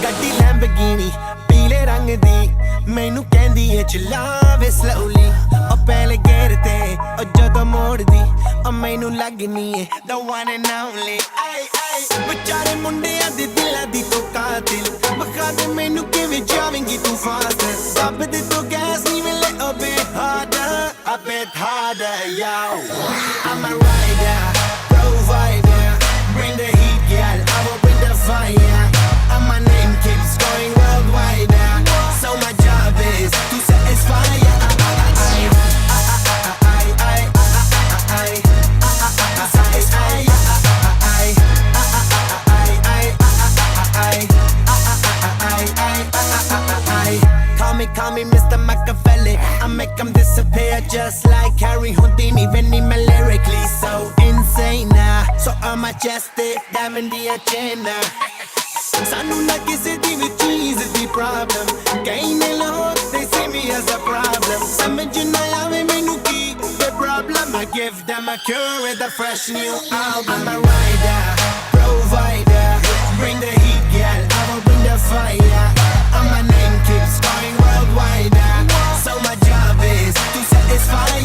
ਗੱਡੀ ਲੈਂਬਰਗਿਨੀ ਪੀਲੇ ਰੰਗ ਦੀ ਮੈਨੂੰ ਕਹਿੰਦੀ ਏ ਚਲਾਵੇ ਸਲੋਲੀ ਉਹ ਪਹਿਲੇ ਗੇਅਰ ਤੇ ਉਹ ਜਦੋਂ ਮੋੜਦੀ ਉਹ ਮੈਨੂੰ ਲੱਗਨੀ ਏ the one and only ਆਈ ਆਈ ਵਿਚਾਰੇ ਮੁੰਡਿਆਂ ਦੇ ਦਿਲਾਂ ਦੀ ਤੂੰ ਕਾਤਿਲ ਬਖਾ ਦੇ ਮੈਨੂੰ ਕਿਵੇਂ ਜਾਵੇਂਗੀ ਤੂੰ ਫਾਸਟ ਦੱਬ ਦੇ ਤੂੰ ਗੈਸ ਨਹੀਂ ਮਿਲੇ a bit harder yo I'm a rider provider bring the heat girl I will bring the fire and my name keeps going worldwide so my job is to satisfy Call me Mr. Machiavelli I make them disappear just like Harry Houdini Venni me lyrically so insane so I'm majestic diamond the agenda Sanu na kisi di vi cheese di problem Kaine log they see me as a problem Samajh na aave mainu ki the problem I give them a cure with a fresh new album I'm a rider provider bring the heat girl I will bring the fire and my name keeps going worldwide so my job is to satisfy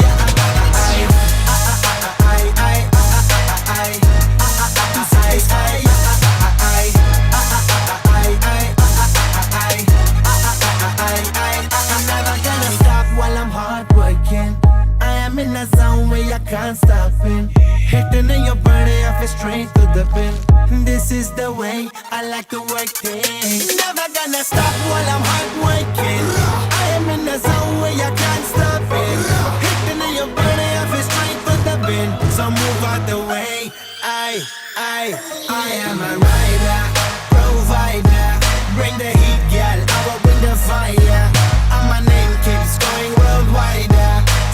in a zone where I can't stop it Hitting in your body, I feel straight to the pin This is the way I like to work things Never gonna stop while I'm hard working I am in a zone where I can't stop it Hitting in your body, I feel straight to the pin So move out the way I am a rider, provider Bring the heat, girl, I will bring the fire And my name keeps going worldwide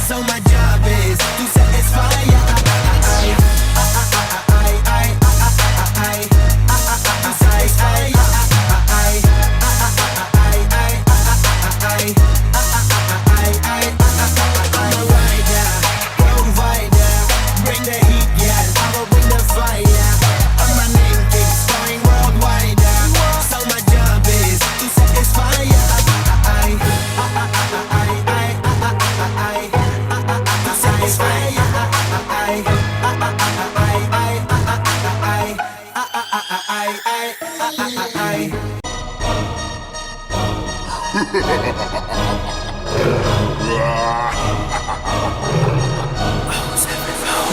So my job is to satisfy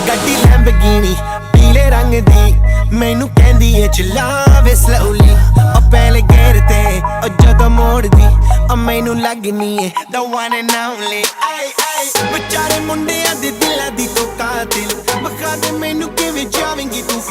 ਗੱਡੀ Lamborghini ਪੀਲੇ ਰੰਗ ਦੀ ਮੈਨੂੰ ਕਹਿੰਦੀ ਏ ਚਲਾਵੇ slowly ਉਹ ਪਹਿਲੇ gear ਤੇ ਉਹ ਜਦੋਂ ਮੋੜਦੀ ਉਹ ਮੈਨੂੰ ਲੱਗਨੀ ਏ the one and only ਆਈ ਆਈ ਵਿਚਾਰੇ ਮੁੰਡਿਆਂ ਦੇ ਦਿਲਾਂ ਦੀ ਤੂੰ ਕਾਤਿਲ ਬਖਾ ਦੇ ਮੈਨੂੰ ਕਿਵੇਂ ਜਾਵੇਂਗੀ ਤੂੰ